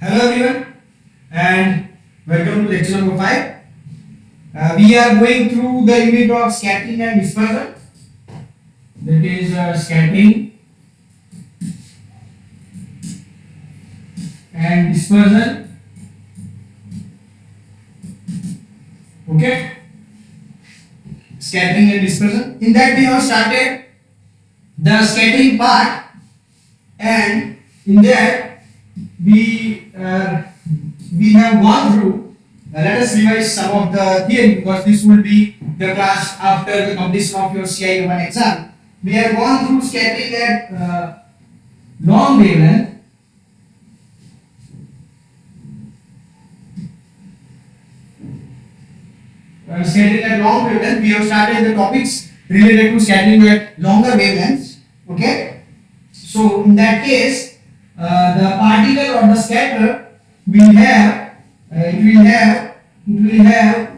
Hello everyone and welcome to lecture number 5. We are going through the unit of scattering and dispersion. That is scattering and dispersion. Okay. Scattering and dispersion. In that we have started the scattering part, and in that we have gone through. Let us revise some of the theory, because this will be the class after the completion of your CI 1 exam. We have gone through scattering at long wavelength. Scattering at long wavelength. We have started the topics related to scattering at longer wavelengths. Okay. So in that case, the particle or the scatter will have it will have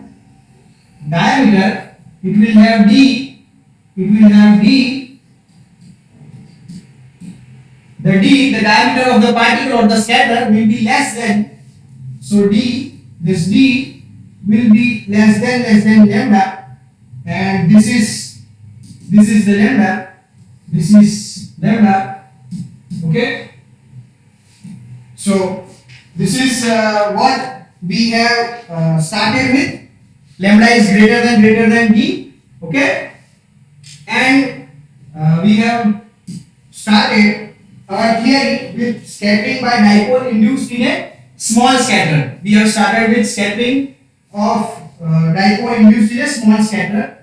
diameter, it will have d, the diameter of the particle or the scatter will be less than, so this d will be less than lambda, and this is the lambda, okay. So this is what we have started with. Lambda is greater than d, okay, and we have started our theory with scattering by dipole induced in a small scatter. We have started with scattering of dipole induced in a small scatter.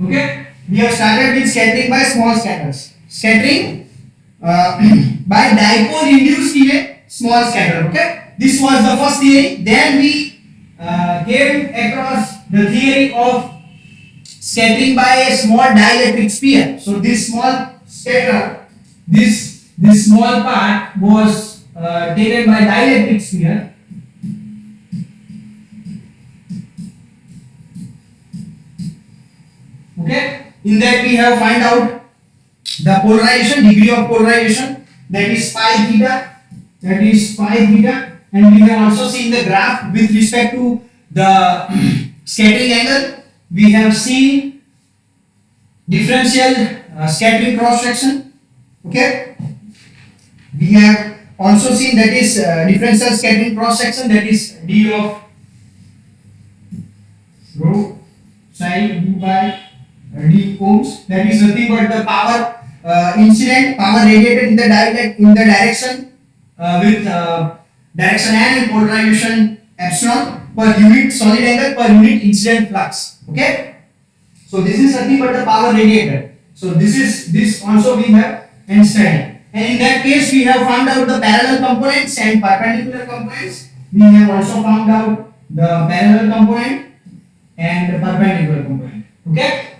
Okay, we have started with scattering by small scatters. Scattering by dipole induced in a small scatter. Okay, this was the first theory. Then we came across the theory of scattering by a small dielectric sphere. So this small scatter, this small part was taken by dielectric sphere. Okay, in that we have find out the polarization, degree of polarization, that is phi theta, and we have also seen the graph with respect to the scattering angle. We have seen differential scattering cross section. Okay, we have also seen that is differential scattering cross section, that is d of rho psi u by d ohms. That is nothing but the power incident, power radiated in the direction with direction and polarization epsilon per unit solid angle per unit incident flux. Okay, so this is nothing but the power radiated. So this also we have and studied, and in that case we have found out the parallel components and perpendicular components. We have also found out the parallel component and the perpendicular component. Okay,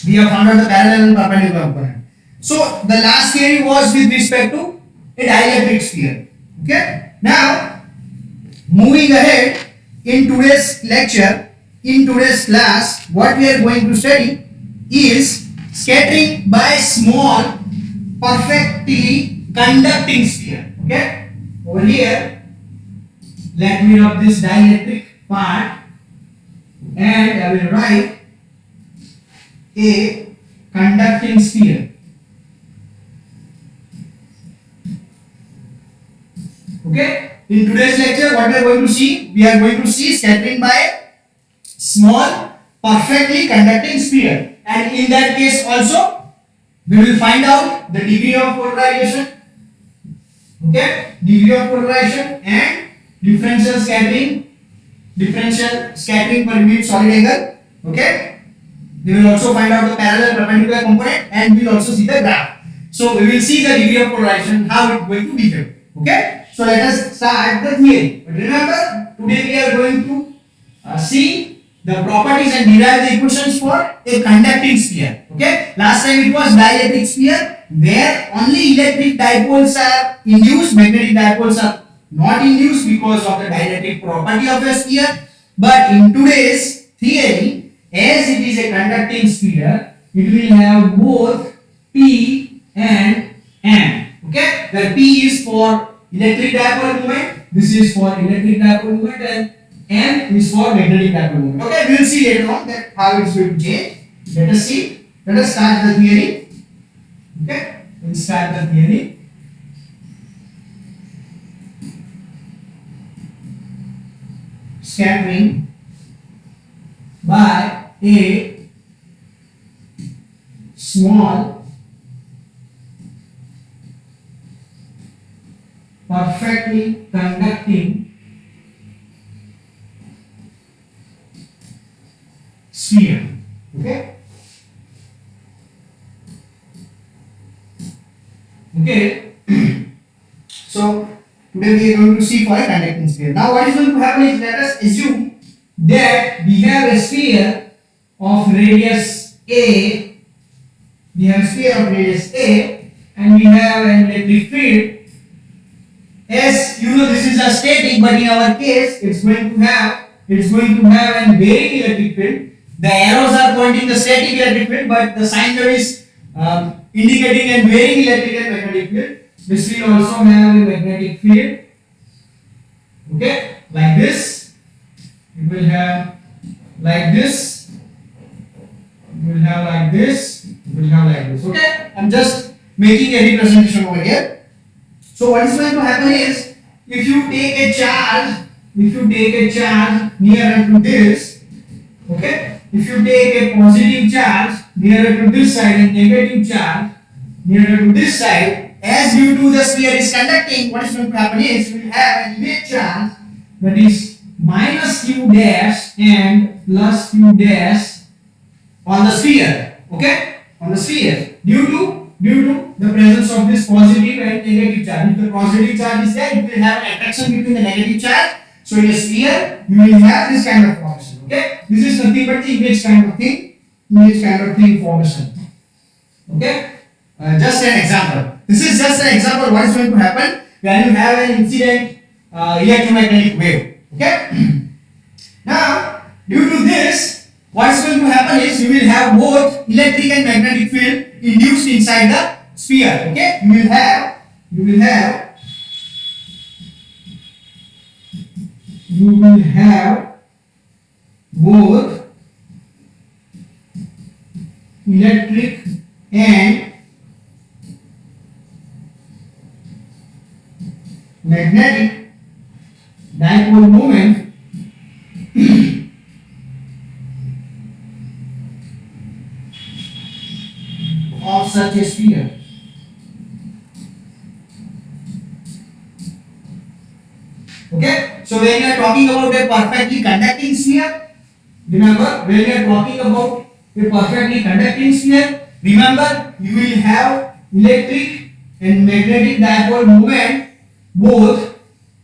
we have found out the parallel and perpendicular component. So the last theory was with respect to a dielectric sphere. Okay, now moving ahead in today's lecture, in today's class, what we are going to study is scattering by small perfectly conducting sphere. Okay, over here let me rub this dielectric part and I will write a conducting sphere. Okay, in today's lecture what we are going to see, we are going to see scattering by a small perfectly conducting sphere, and in that case also we will find out the degree of polarization. Okay, degree of polarization and differential scattering per unit solid angle. Okay, we will also find out the parallel perpendicular component, and we will also see the graph. So we will see the degree of polarization, how it is going to behave. Okay, so let us start the theory. But remember, today we are going to see the properties and derive the equations for a conducting sphere. Okay, last time it was dielectric sphere, where only electric dipoles are induced, magnetic dipoles are not induced because of the dielectric property of a sphere. But in today's theory, as it is a conducting sphere, it will have both P and M. Okay, where P is for electric dipole moment, this is for electric dipole moment, and M is for magnetic dipole moment. Okay, we will see later on that how it's going to change. Let us see. Let us start the theory. Okay, we'll start the theory. Scattering by a small perfectly conducting sphere. Okay. Okay. So today we are going to see for a conducting sphere. Now what is going to happen is, let us assume that we have a sphere of radius A. We have a sphere of radius A and we have an electric field. As you know, this is a static, but in our case it's going to have a varying electric field. The arrows are pointing the static electric field, but the sign here is indicating a varying electric and magnetic field. This will also have a magnetic field. Okay, like this. It will have like this. It will have like this. It will have like this. Okay, I'm just making a representation over here. So what is going to happen is, if you take a charge nearer to this, okay, if you take a positive charge nearer to this side and negative charge nearer to this side, as due to the sphere is conducting, what is going to happen is, we will have an image charge that is minus q dash and plus q dash on the sphere. Okay, on the sphere, due to the presence of this positive and negative charge. If the positive charge is there, it will have an attraction between the negative charge. So in a sphere, you will have this kind of formation. Okay, this is nothing but the image kind of thing formation. Okay, just an example. This is just an example. What is going to happen when you have an incident electromagnetic wave? Okay. Now, due to this, what is going to happen is, you will have both electric and magnetic field induced inside the sphere. Okay, you will have both electric and magnetic dipole moment of such a sphere. Okay, so when you are talking about a perfectly conducting sphere, remember, when you are talking about a perfectly conducting sphere, remember, you will have electric and magnetic dipole moment both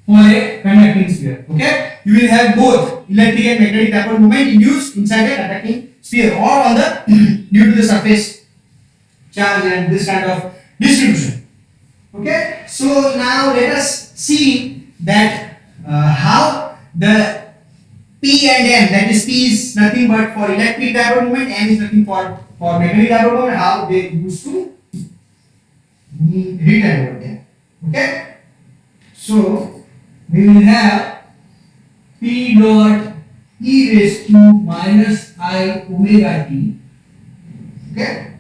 for a conducting sphere. Okay, you will have both electric and magnetic dipole moment induced inside a conducting sphere, or on the due to the surface charge and this kind of distribution. Okay, so now let us see that how the P and M, that is P is nothing but for electric dipole moment, M is nothing for magnetic dipole moment, how they used to be written over there. Okay, so we will have P dot e raised to minus I omega t. Okay,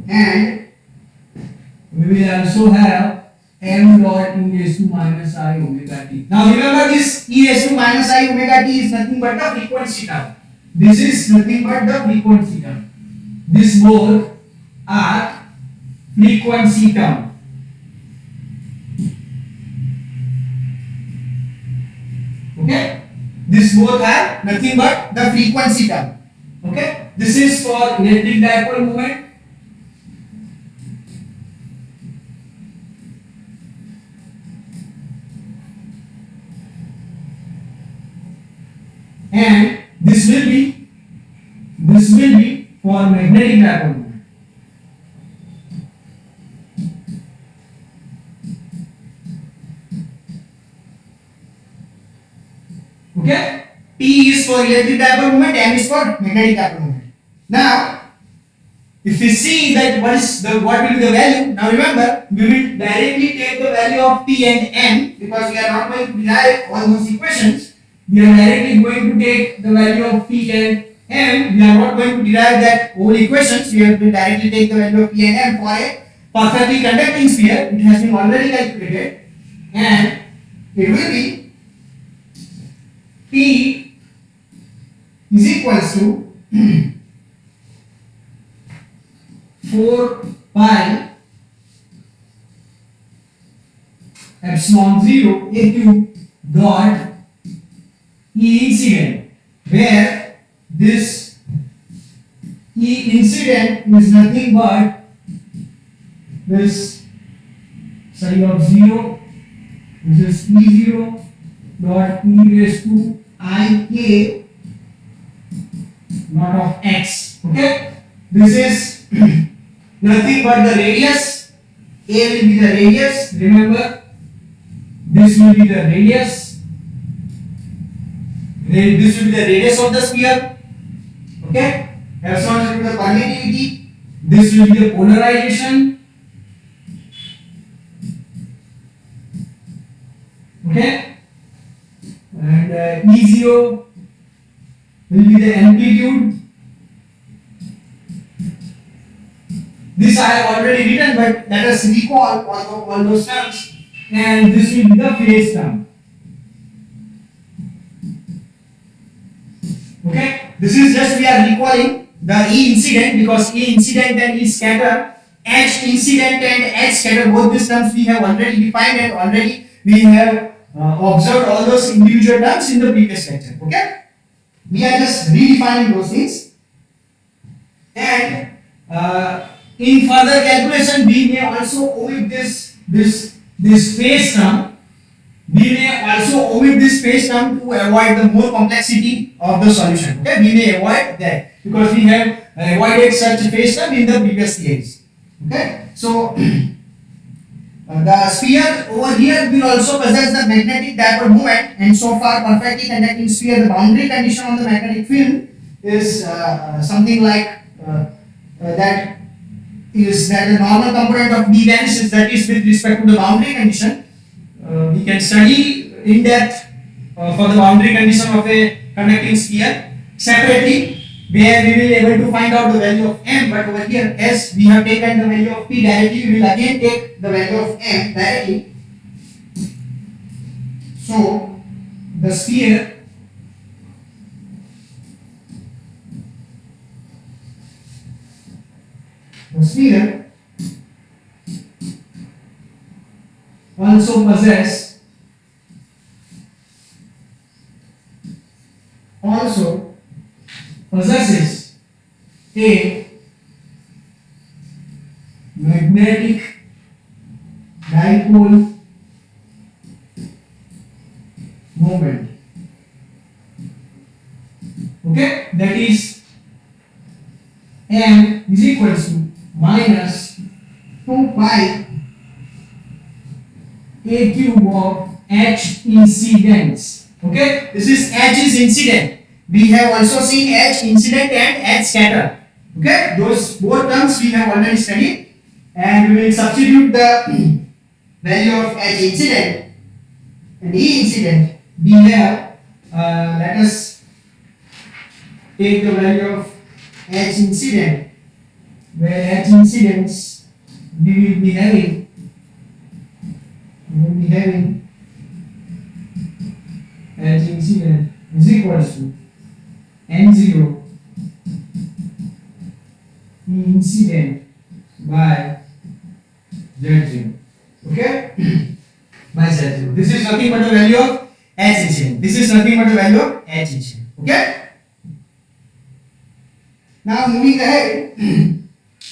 and we will also have m dot e raised to minus I omega t. Now remember, this e raised to minus I omega t is nothing but the frequency term. This is nothing but the frequency term. These both are frequency term. Okay, these both are nothing but the frequency term. Okay, this is for electric dipole moment. And this will be for magnetic dipole moment. for electric dipole moment, M is for magnetic dipole moment. Now, if we see that what will be the value, now remember we will directly take the value of P and M because we are not going to derive all those equations. We are directly going to take the value of P and M. We are not going to derive that whole equations. We will directly take the value of P and M for a perfectly conducting sphere. It has been already calculated, and it will be P is equals to 4 pi epsilon 0 AQ dot E incident, where this E incident is nothing but this psi of 0, this is E0 dot E raised to I k not of x. Okay, this is nothing but the radius. A will be the radius. Remember, this will be the radius. This will be the radius of the sphere. Okay, epsilon will be the permittivity. This will be the polarization. Okay, and E0 will be the amplitude. This I have already written, but let us recall all those terms. And this will be the phase term. Okay, this is just we are recalling the E incident because E incident and E scatter, H incident and H scatter, both these terms we have already defined and already we have observed all those individual terms in the previous lecture. Okay, we are just redefining those things, and in further calculation we may also omit this phase term. We may also omit this phase term to avoid the more complexity of the solution. Okay, we may avoid that because we have avoided such phase term in the previous theories. Okay, so the sphere over here will also possess the magnetic dipole moment, and so far perfectly conducting sphere, the boundary condition on the magnetic field is something like that is that the normal component of B vanishes, that is with respect to the boundary condition. We can study in depth for the boundary condition of a conducting sphere separately, where we will be able to find out the value of M. But over here, as we have taken the value of P directly, we will again take the value of M directly. So the sphere also possesses a magnetic dipole moment. Okay, that is M is equals to minus 2 pi a cube of H incidence. Okay, this is H is incident. We have also seen H incident and H scatter. Okay, those both terms we have already studied, and we will substitute the value of H incident and E incident. We have let us take the value of H incident, where H incidence we will be having H incident is equals to N0 E incident by Z0. Okay, by Z0. This is nothing but the value of H incident. This is nothing but the value of H incident. Okay. Now moving ahead,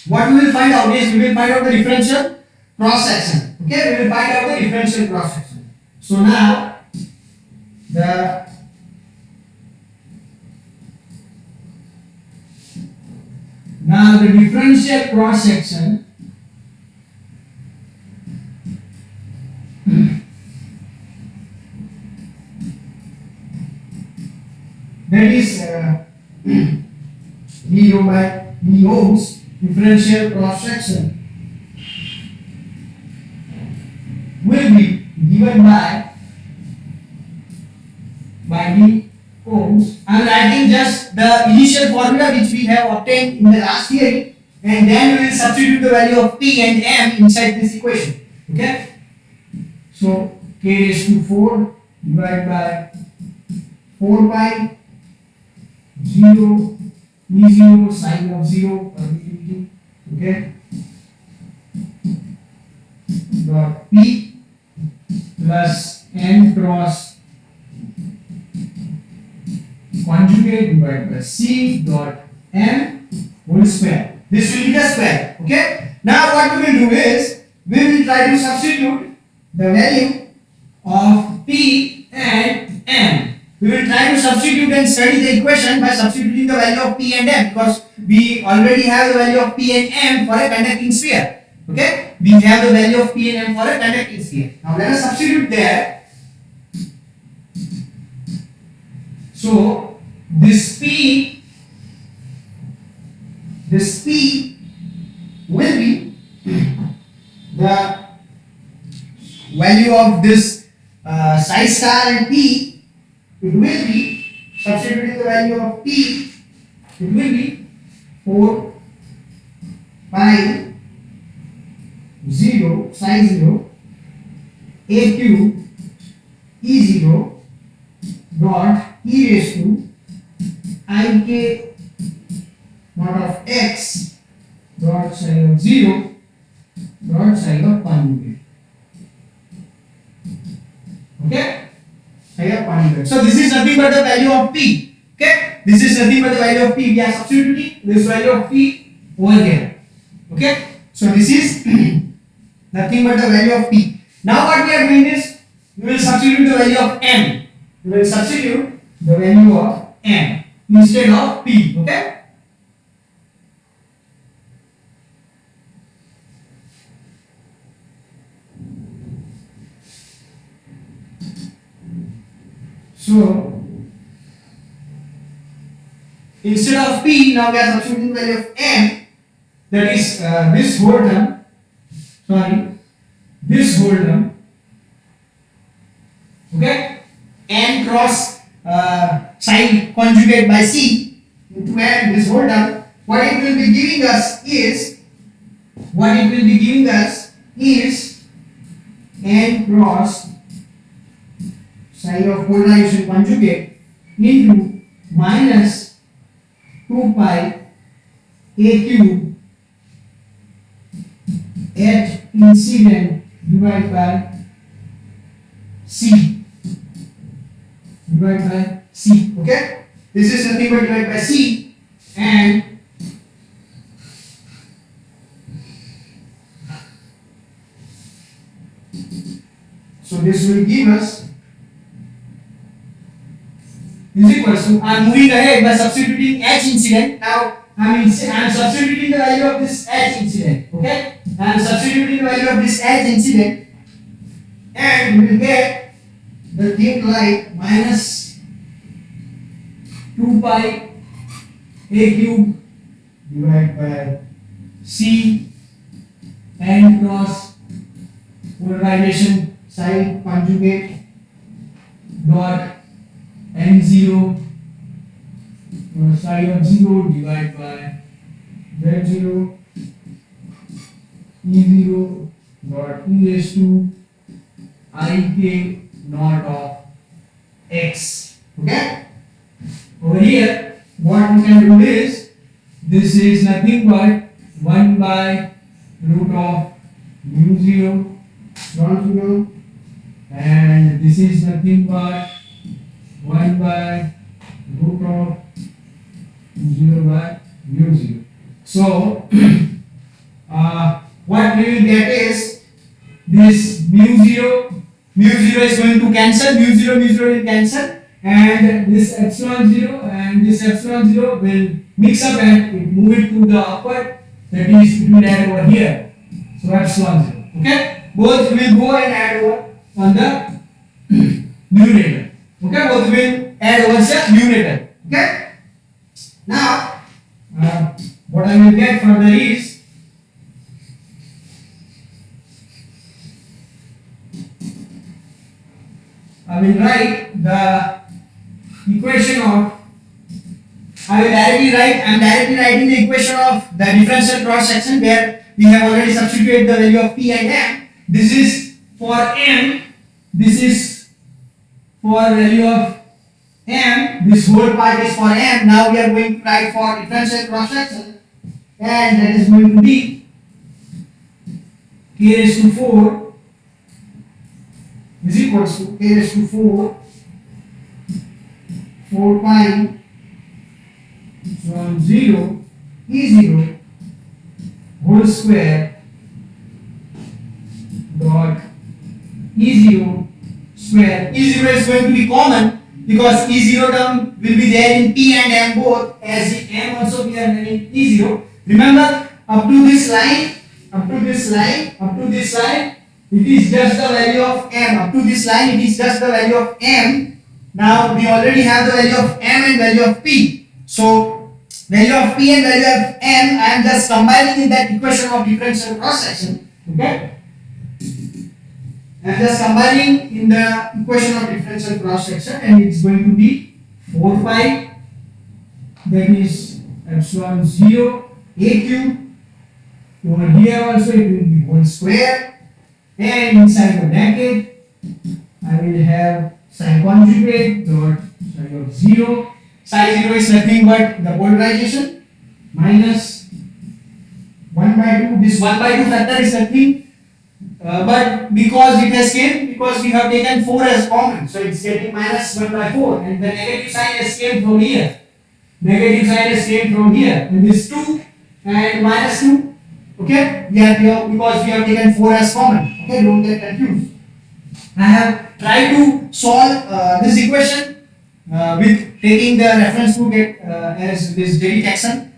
what we will find out is we will find out the differential cross section. Okay, we will find out the differential cross section. So now the differential cross section that is d rho by d ohms differential cross section will be given by d ohms. I am writing just the initial formula which we have obtained in the last theory, and then we will substitute the value of p and m inside this equation. Okay, so k raised to 4 divided by 4 pi 0 e0 sine of 0 permittivity. Okay, dot p plus n cross conjugate divided by c dot m whole square. This will be the square. Okay, now what we will do is we will try to substitute the value of p and m. We will try to substitute and study the equation by substituting the value of p and m, because we already have the value of p and m for a conducting sphere. Okay, we have the value of p and m for a conducting sphere. Now let us substitute there. So this p will be the value of this psi star and p. It will be, substituting the value of p, it will be 4 pi 0 psi 0 a cube e 0 dot e raised to I k not of x dot psi of 0 dot psi of conjugate. Okay, psi of conjugate. So this is nothing but the value of p. Okay, this is nothing but the value of p. We are substituting this value of p over here. Okay, so this is nothing but the value of p. Now what we are doing is we will substitute the value of m. We will substitute the value of m instead of p. Okay, so instead of p, now we are substituting the value of m, that is this whole term, this whole term. Okay, n cross psi conjugate by c into n, this whole term. What it will be giving us is n cross psi of polarization conjugate into minus 2 pi a cube at incident divided by c. Okay, this is nothing but divided by c, and so this will give us is equal to, I am moving ahead by substituting h incident. Now I am substituting the value of this h incident. Okay, I am substituting the value of this h incident, and we will get the thing like minus 2 pi a cube divided by c n cross polarization psi conjugate dot n0 psi of 0 divided by z0 e0 dot e raised to I k not of x. Okay, over here what we can do is, this is nothing but 1 by root of mu 0 non-zero, and this is nothing but 1 by root of 0 by mu 0. So what we will get is this mu 0 is going to cancel, mu 0 will cancel, and this epsilon 0 and this epsilon 0 will mix up and it move it to the upward, that is it will add over here. So epsilon 0. Okay, both will go and add over on the numerator. Okay, both will add over the numerator. Okay. Now, what I will get further is I will write the equation of I will directly write I am directly writing the equation of the differential cross section where we have already substituted the value of P and M. This is for M, this is for value of M, this whole part is for M. Now we are going to write for differential cross section, and that is going to be k raised to 4 is equals to k raised to 4 pi from 0 E0 whole square dot E0 square. E0 is going to be common because E0 term will be there in P and M both, as in M also we are having E0. Remember, up to this line, it is just the value of M. Up to this line, it is just the value of M. Now we already have the value of M and value of P. So value of P and value of M, I am just combining in that equation of differential cross section. Okay. I am just combining in the equation of differential cross section, and it's going to be 4 pi, that is epsilon 0 a cube. Over here also it will be whole square, and inside the bracket I will have sin conjugate dot psi of 0. Psi 0 is nothing but the polarization minus 1 by 2. This 1 by 2 factor is nothing. But because it has came, because we have taken 4 as common, so it's getting minus 1 by 4, and the negative sign has came from here. And this 2 and minus 2. Okay, we are here because we have taken 4 as common. Okay, don't get confused. I have tried to solve this equation with taking the reference to get as this Derry Jackson,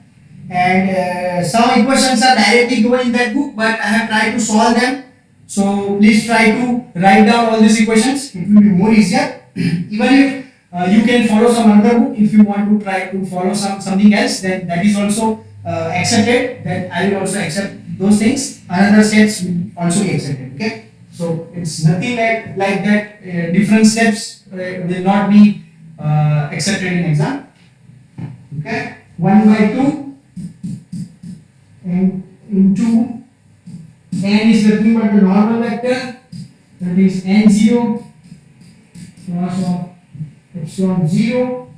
and some equations are directly given in that book, but I have tried to solve them. So please try to write down all these equations. It will be more easier. Even if you can follow some other book, if you want to try to follow something else, then that is also accepted. That I will also accept those things. Another steps will also be accepted. Okay. So it's nothing like that. Different steps will not be accepted in exam. Okay. 1 by 2 and into n is nothing but the normal vector, that is n0 cross of epsilon 0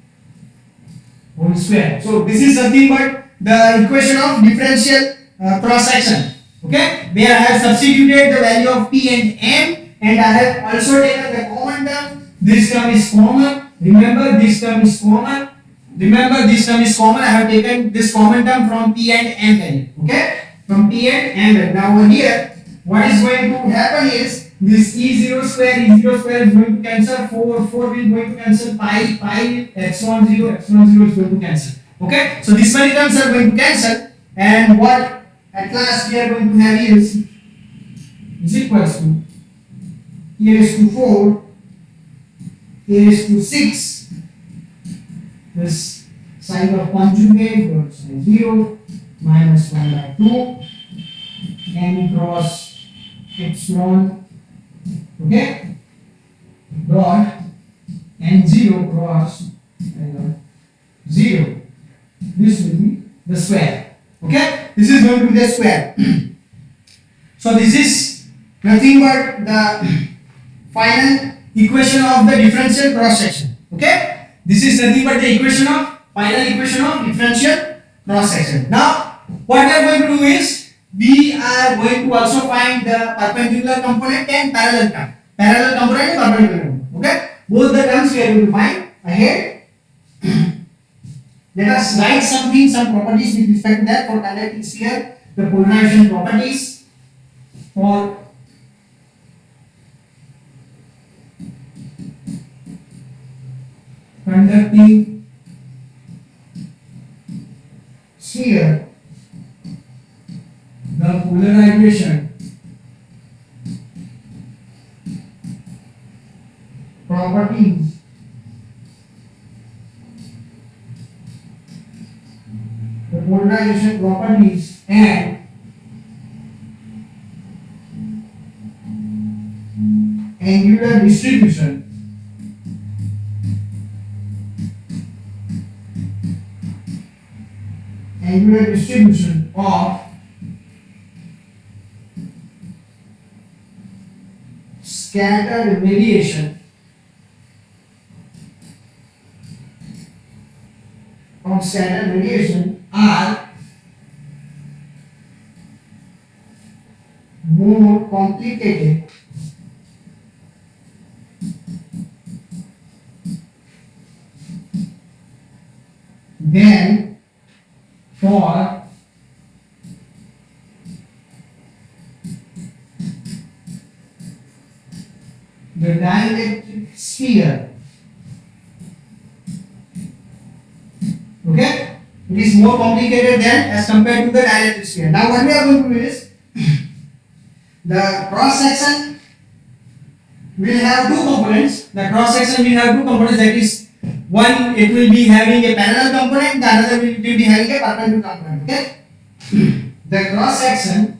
whole square. So this is nothing but the equation of differential cross section. Okay, where I have substituted the value of P and M, and I have also taken the common term. This term is common. Remember, this term is common. I have taken this common term from P and M value. Okay, from P and M value. Now over here, what is going to happen is this E0 square is going to cancel. 4 will going to cancel. Pi epsilon 0 is going to cancel. Okay, so these many terms are going to cancel, and what at last we are going to have is equals to e raised to 4, e raised to 6, this sign of conjugate dot psi 0 minus 1 by 2 n cross epsilon, okay, dot n0 cross 0. This will be the square. Okay, this is going to be the square. So this is nothing but the final equation of the differential cross section. Okay, this is nothing but the final equation of differential cross section. Now what we are going to do is we are going to also find the perpendicular component and parallel term. Parallel component and perpendicular component. Okay, both the terms we are going to find ahead. Let us write some properties with respect to that for conducting sphere. The polarization properties for conducting sphere. The polarization properties polarization properties and angular distribution of scattered radiation are more complicated than for the dielectric sphere. Okay? It is more complicated than as compared to the dielectric sphere. Now what we are going to do is the cross section will have two components. The cross section will have two components, that is one it will be having a parallel component, the other will be having a perpendicular component. Okay? The cross section